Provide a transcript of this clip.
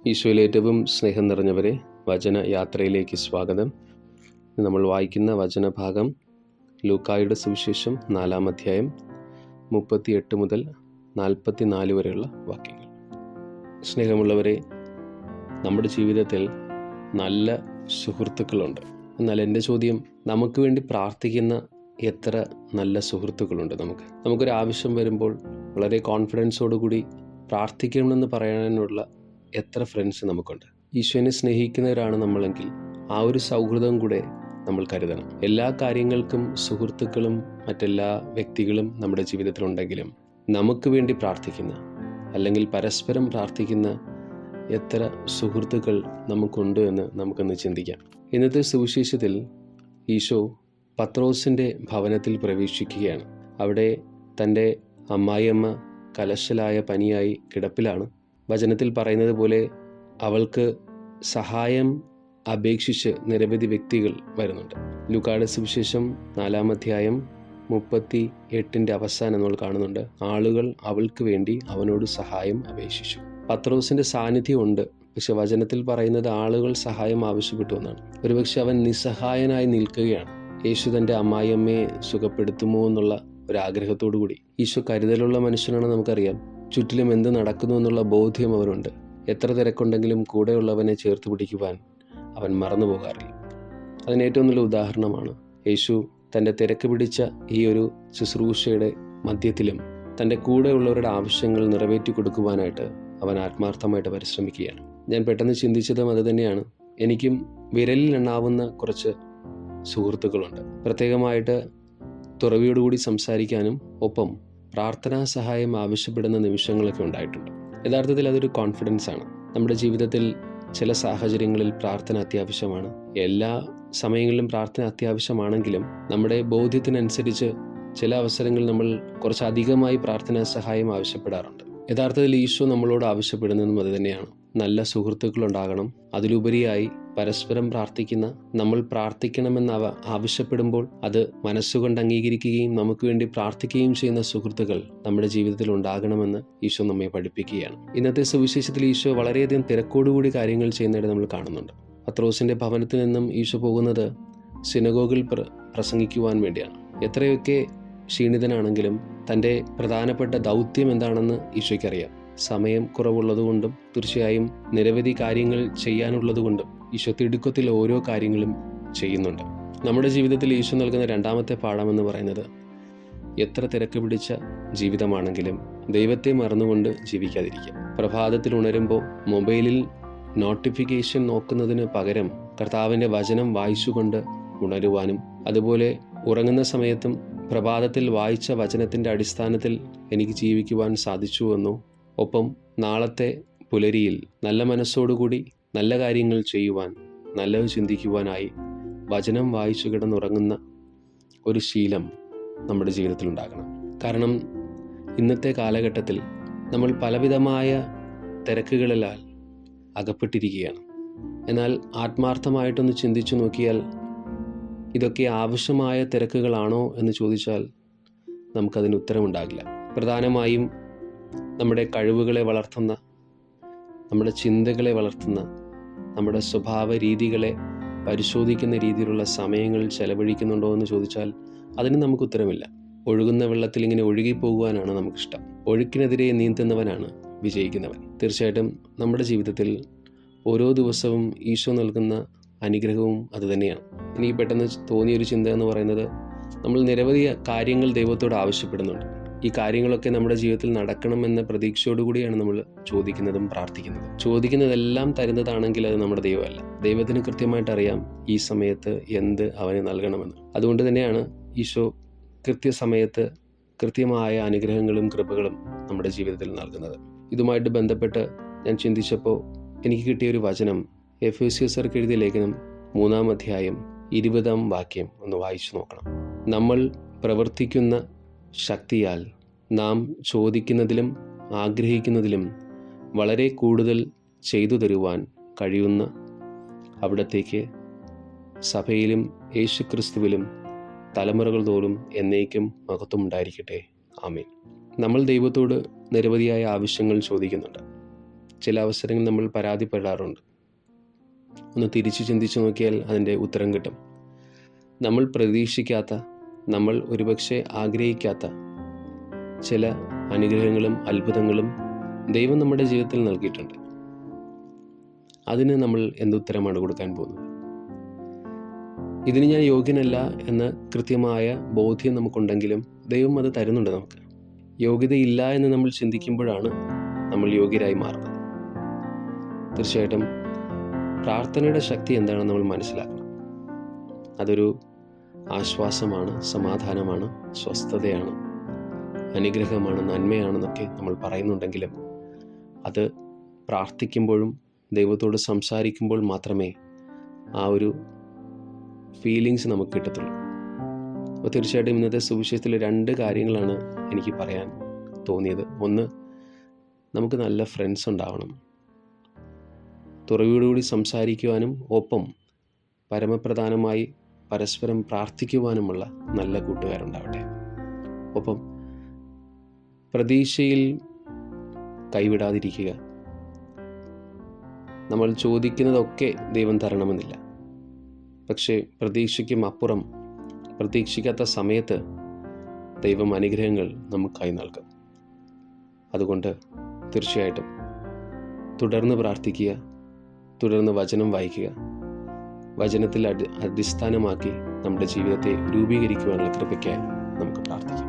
ഈശോയിൽ ഏറ്റവും സ്നേഹം നിറഞ്ഞവരെ, വചന യാത്രയിലേക്ക് സ്വാഗതം. നമ്മൾ വായിക്കുന്ന വചനഭാഗം ലൂക്കായുടെ സുവിശേഷം 4-ാം അധ്യായം 38 മുതൽ 44 വരെയുള്ള വാക്യങ്ങൾ. സ്നേഹമുള്ളവരെ, നമ്മുടെ ജീവിതത്തിൽ നല്ല സുഹൃത്തുക്കളുണ്ട്. എന്നാൽ എൻ്റെ ചോദ്യം, നമുക്ക് വേണ്ടി പ്രാർത്ഥിക്കുന്ന എത്ര നല്ല സുഹൃത്തുക്കളുണ്ട്? നമുക്കൊരു ആവശ്യം വരുമ്പോൾ വളരെ കോൺഫിഡൻസോടുകൂടി പ്രാർത്ഥിക്കണമെന്ന് പറയാനുള്ള എത്ര ഫ്രണ്ട്സ് നമുക്കുണ്ട്? ഈശോനെ സ്നേഹിക്കുന്നവരാണ് നമ്മളെങ്കിൽ ആ ഒരു സൗഹൃദം കൂടെ നമ്മൾ കരുതണം. എല്ലാ കാര്യങ്ങൾക്കും സുഹൃത്തുക്കളും മറ്റെല്ലാ വ്യക്തികളും നമ്മുടെ ജീവിതത്തിലുണ്ടെങ്കിലും നമുക്ക് വേണ്ടി പ്രാർത്ഥിക്കുന്ന, അല്ലെങ്കിൽ പരസ്പരം പ്രാർത്ഥിക്കുന്ന എത്ര സുഹൃത്തുക്കൾ നമുക്കുണ്ട് എന്ന് നമുക്കൊന്ന് ചിന്തിക്കാം. ഇന്നത്തെ സുവിശേഷത്തിൽ ഈശോ പത്രോസിൻ്റെ ഭവനത്തിൽ പ്രവേശിക്കുകയാണ്. അവിടെ തൻ്റെ അമ്മായിയമ്മ കലശലായ പനിയായി കിടപ്പിലാണ്. വചനത്തിൽ പറയുന്നത് പോലെ അവൾക്ക് സഹായം അപേക്ഷിച്ച് നിരവധി വ്യക്തികൾ വരുന്നുണ്ട്. ലൂക്കായുടെ സുവിശേഷം 4-ാം അധ്യായം 38 അവസാനം നമ്മൾ കാണുന്നുണ്ട്, ആളുകൾ അവൾക്ക് വേണ്ടി അവനോട് സഹായം അപേക്ഷിച്ചു. പത്രോസിൻ്റെ സാന്നിധ്യം ഉണ്ട്, പക്ഷെ വചനത്തിൽ പറയുന്നത് ആളുകൾ സഹായം ആവശ്യപ്പെട്ടു എന്നാണ്. ഒരുപക്ഷെ അവൻ നിസ്സഹായനായി നിൽക്കുകയാണ്. യേശു തൻ്റെ അമ്മായിയമ്മയെ സുഖപ്പെടുത്തുമോ എന്നുള്ള ഒരാഗ്രഹത്തോടു കൂടി. ഈശോ കരുതലുള്ള മനുഷ്യനാണെന്ന് നമുക്കറിയാം. ചുറ്റിലും എന്ത് നടക്കുന്നു എന്നുള്ള ബോധ്യം അവനുണ്ട്. എത്ര തിരക്കുണ്ടെങ്കിലും കൂടെയുള്ളവനെ ചേർത്ത് പിടിക്കുവാൻ അവൻ മറന്നു പോകാറില്ല. അതിന് ഏറ്റവും നല്ല ഉദാഹരണമാണ് യേശു തൻ്റെ തിരക്ക് പിടിച്ച ഈ ഒരു ശുശ്രൂഷയുടെ മധ്യത്തിലും തൻ്റെ കൂടെയുള്ളവരുടെ ആവശ്യങ്ങൾ നിറവേറ്റി കൊടുക്കുവാനായിട്ട് അവൻ ആത്മാർത്ഥമായിട്ട് പരിശ്രമിക്കുകയാണ്. ഞാൻ പെട്ടെന്ന് ചിന്തിച്ചതും അത് തന്നെയാണ്. എനിക്കും വിരലിൽ എണ്ണാവുന്ന കുറച്ച് സുഹൃത്തുക്കളുണ്ട്. പ്രത്യേകമായിട്ട് തുറവിയോടുകൂടി സംസാരിക്കാനും ഒപ്പം പ്രാർത്ഥനാ സഹായം ആവശ്യപ്പെടുന്ന നിമിഷങ്ങളൊക്കെ ഉണ്ടായിട്ടുണ്ട്. യഥാർത്ഥത്തിൽ അതൊരു കോൺഫിഡൻസ് ആണ്. നമ്മുടെ ജീവിതത്തിൽ ചില സാഹചര്യങ്ങളിൽ പ്രാർത്ഥന അത്യാവശ്യമാണ്. എല്ലാ സമയങ്ങളിലും പ്രാർത്ഥന അത്യാവശ്യമാണെങ്കിലും നമ്മുടെ ബോധ്യത്തിനനുസരിച്ച് ചില അവസരങ്ങളിൽ നമ്മൾ കുറച്ചധികമായി പ്രാർത്ഥനാ സഹായം ആവശ്യപ്പെടാറുണ്ട്. യഥാർത്ഥത്തിൽ ഈശോ നമ്മളോട് ആവശ്യപ്പെടുന്നതും അത് തന്നെയാണ്. നല്ല സുഹൃത്തുക്കളുണ്ടാകണം. അതിലുപരിയായി പരസ്പരം പ്രാർത്ഥിക്കുന്ന, നമ്മൾ പ്രാർത്ഥിക്കണമെന്ന് ആവശ്യപ്പെടുമ്പോൾ അത് മനസ്സുകൊണ്ട് അംഗീകരിക്കുകയും നമുക്ക് വേണ്ടി പ്രാർത്ഥിക്കുകയും ചെയ്യുന്ന സുഹൃത്തുക്കൾ നമ്മുടെ ജീവിതത്തിൽ ഉണ്ടാകണമെന്ന് ഈശോ നമ്മെ പഠിപ്പിക്കുകയാണ്. ഇന്നത്തെ സുവിശേഷത്തിൽ ഈശോ വളരെയധികം തിരക്കോടുകൂടി കാര്യങ്ങൾ ചെയ്യുന്നതായിട്ട് നമ്മൾ കാണുന്നുണ്ട്. പത്രോസിൻ്റെ ഭവനത്തിൽ നിന്നും ഈശോ പോകുന്നത് സിനഗോഗിൽ പ്രസംഗിക്കുവാൻ വേണ്ടിയാണ്. എത്രയൊക്കെ ക്ഷീണിതനാണെങ്കിലും തൻ്റെ പ്രധാനപ്പെട്ട ദൗത്യം എന്താണെന്ന് ഈശോയ്ക്കറിയാം. സമയം കുറവുള്ളതുകൊണ്ടും തീർച്ചയായും നിരവധി കാര്യങ്ങൾ ചെയ്യാനുള്ളതുകൊണ്ടും ഈശോ തിടുക്കത്തിൽ ഓരോ കാര്യങ്ങളും ചെയ്യുന്നുണ്ട്. നമ്മുടെ ജീവിതത്തിൽ ഈശോ നൽകുന്ന രണ്ടാമത്തെ പാഠമെന്ന് പറയുന്നത്, എത്ര തിരക്ക് പിടിച്ച ജീവിതമാണെങ്കിലും ദൈവത്തെ മറന്നുകൊണ്ട് ജീവിക്കാതിരിക്കുക. പ്രഭാതത്തിൽ ഉണരുമ്പോൾ മൊബൈലിൽ നോട്ടിഫിക്കേഷൻ നോക്കുന്നതിന് പകരം കർത്താവിൻ്റെ വചനം വായിച്ചുകൊണ്ട് ഉണരുവാനും, അതുപോലെ ഉറങ്ങുന്ന സമയത്തും പ്രഭാതത്തിൽ വായിച്ച വചനത്തിൻ്റെ അടിസ്ഥാനത്തിൽ എനിക്ക് ജീവിക്കുവാൻ സാധിച്ചുവെന്നോ, ഒപ്പം നാളത്തെ പുലരിയിൽ നല്ല മനസ്സോടുകൂടി നല്ല കാര്യങ്ങൾ ചെയ്യുവാൻ, നല്ലത് ചിന്തിക്കുവാനായി വചനം വായിച്ചു കിടന്നുറങ്ങുന്ന ഒരു ശീലം നമ്മുടെ ജീവിതത്തിൽ ഉണ്ടാകണം. കാരണം ഇന്നത്തെ കാലഘട്ടത്തിൽ നമ്മൾ പലവിധമായ തിരക്കുകളിലാൽ അകപ്പെട്ടിരിക്കുകയാണ്. എന്നാൽ ആത്മാർത്ഥമായിട്ടൊന്ന് ചിന്തിച്ചു നോക്കിയാൽ ഇതൊക്കെ ആവശ്യമായ തിരക്കുകളാണോ എന്ന് ചോദിച്ചാൽ നമുക്കതിന് ഉത്തരമുണ്ടാകില്ല. പ്രധാനമായും നമ്മുടെ കഴിവുകളെ വളർത്തുന്ന, നമ്മുടെ ചിന്തകളെ വളർത്തുന്ന, നമ്മുടെ സ്വഭാവ രീതികളെ പരിശോധിക്കുന്ന രീതിയിലുള്ള സമയങ്ങൾ ചെലവഴിക്കുന്നുണ്ടോ എന്ന് ചോദിച്ചാൽ അതിന് നമുക്ക് ഉത്തരമില്ല. ഒഴുകുന്ന വെള്ളത്തിൽ ഇങ്ങനെ ഒഴുകിപ്പോകുവാനാണ് നമുക്കിഷ്ടം. ഒഴുക്കിനെതിരെ നീന്തുന്നവനാണ് വിജയിക്കുന്നവൻ. തീർച്ചയായിട്ടും നമ്മുടെ ജീവിതത്തിൽ ഓരോ ദിവസവും ഈശോ നൽകുന്ന അനുഗ്രഹവും അതുതന്നെയാണ്. എനിക്ക് പെട്ടെന്ന് തോന്നിയൊരു ചിന്ത എന്ന് പറയുന്നത്, നമ്മൾ നിരവധി കാര്യങ്ങൾ ദൈവത്തോട് ആവശ്യപ്പെടുന്നുണ്ട്. ഈ കാര്യങ്ങളൊക്കെ നമ്മുടെ ജീവിതത്തിൽ നടക്കണമെന്ന പ്രതീക്ഷയോടുകൂടിയാണ് നമ്മൾ ചോദിക്കുന്നതും പ്രാർത്ഥിക്കുന്നതും. ചോദിക്കുന്നതെല്ലാം തരുന്നതാണെങ്കിൽ അത് നമ്മുടെ ദൈവമല്ല. ദൈവത്തിന് കൃത്യമായിട്ട് അറിയാം ഈ സമയത്ത് എന്ത് അവന് നൽകണമെന്ന്. അതുകൊണ്ട് തന്നെയാണ് ഈശോ കൃത്യസമയത്ത് കൃത്യമായ അനുഗ്രഹങ്ങളും കൃപകളും നമ്മുടെ ജീവിതത്തിൽ നൽകുന്നത്. ഇതുമായിട്ട് ബന്ധപ്പെട്ട് ഞാൻ ചിന്തിച്ചപ്പോൾ എനിക്ക് കിട്ടിയൊരു വചനം എഫേസ്യർക്ക് എഴുതിയ ലേഖനം 3-ാം അധ്യായം 20-ാം വാക്യം ഒന്ന് വായിച്ചു നോക്കണം. നമ്മൾ പ്രവർത്തിക്കുന്ന ശക്തിയാൽ നാം ചോദിക്കുന്നതിലും ആഗ്രഹിക്കുന്നതിലും വളരെ കൂടുതൽ ചെയ്തു തരുവാൻ കഴിയുന്ന അവിടത്തേക്ക് സഭയിലും യേശുക്രിസ്തുവിലും തലമുറകൾ തോറും എന്നേക്കും മഹത്വം ഉണ്ടായിരിക്കട്ടെ. ആമേൻ. നമ്മൾ ദൈവത്തോട് നിരവധിയായ ആവശ്യങ്ങൾ ചോദിക്കുന്നുണ്ട്. ചില അവസരങ്ങളിൽ നമ്മൾ പരാതിപ്പെടാറുണ്ട്. ഒന്ന് തിരിച്ചു ചിന്തിച്ചു നോക്കിയാൽ അതിൻ്റെ ഉത്തരം കിട്ടും. നമ്മൾ പ്രതീക്ഷിക്കാത്ത, നമ്മൾ ഒരുപക്ഷെ ആഗ്രഹിക്കാത്ത ചില അനുഗ്രഹങ്ങളും അത്ഭുതങ്ങളും ദൈവം നമ്മുടെ ജീവിതത്തിൽ നൽകിയിട്ടുണ്ട്. അതിന് നമ്മൾ എന്തുത്തരമാണ് കൊടുക്കാൻ പോകുന്നത്? ഇതിന് ഞാൻ യോഗ്യനല്ല എന്ന കൃത്യമായ ബോധ്യം നമുക്കുണ്ടെങ്കിലും ദൈവം അത് തരുന്നുണ്ട് നമുക്ക്. യോഗ്യതയില്ല എന്ന് നമ്മൾ ചിന്തിക്കുമ്പോഴാണ് നമ്മൾ യോഗ്യരായി മാറുന്നത്. തീർച്ചയായിട്ടും പ്രാർത്ഥനയുടെ ശക്തി എന്താണെന്ന് നമ്മൾ മനസ്സിലാക്കണം. അതൊരു ആശ്വാസമാണ്, സമാധാനമാണ്, സ്വസ്ഥതയാണ്, അനുഗ്രഹമാണ്, നന്മയാണെന്നൊക്കെ നമ്മൾ പറയുന്നുണ്ടെങ്കിലും അത് പ്രാർത്ഥിക്കുമ്പോഴും ദൈവത്തോട് സംസാരിക്കുമ്പോൾ മാത്രമേ ആ ഒരു ഫീലിങ്സ് നമുക്ക് കിട്ടത്തുള്ളൂ. അപ്പോൾ തീർച്ചയായിട്ടും ഇന്നത്തെ സുവിശേഷത്തിൽ 2 കാര്യങ്ങളാണ് എനിക്ക് പറയാൻ തോന്നിയത്. ഒന്ന്, നമുക്ക് നല്ല ഫ്രണ്ട്സ് ഉണ്ടാവണം. തുറവിയോടുകൂടി സംസാരിക്കുവാനും ഒപ്പം പരമപ്രധാനമായി പരസ്പരം പ്രാർത്ഥിക്കുവാനുമുള്ള നല്ല കൂട്ടുകാരുണ്ടാവട്ടെ. ഒപ്പം പ്രതീക്ഷയിൽ കൈവിടാതിരിക്കുക. നമ്മൾ ചോദിക്കുന്നതൊക്കെ ദൈവം തരണമെന്നില്ല. പക്ഷേ പ്രതീക്ഷയ്ക്കും അപ്പുറം, പ്രതീക്ഷിക്കാത്ത സമയത്ത് ദൈവം അനുഗ്രഹങ്ങൾ നമുക്കായി നൽകും. അതുകൊണ്ട് തീർച്ചയായിട്ടും തുടർന്ന് പ്രാർത്ഥിക്കുക, തുടർന്ന് വചനം വായിക്കുക, വചനത്തിൽ അടിസ്ഥാനമാക്കി നമ്മുടെ ജീവിതത്തെ രൂപീകരിക്കുവാനുള്ള കൃപയ്ക്കായി നമുക്ക് പ്രാർത്ഥിക്കാം.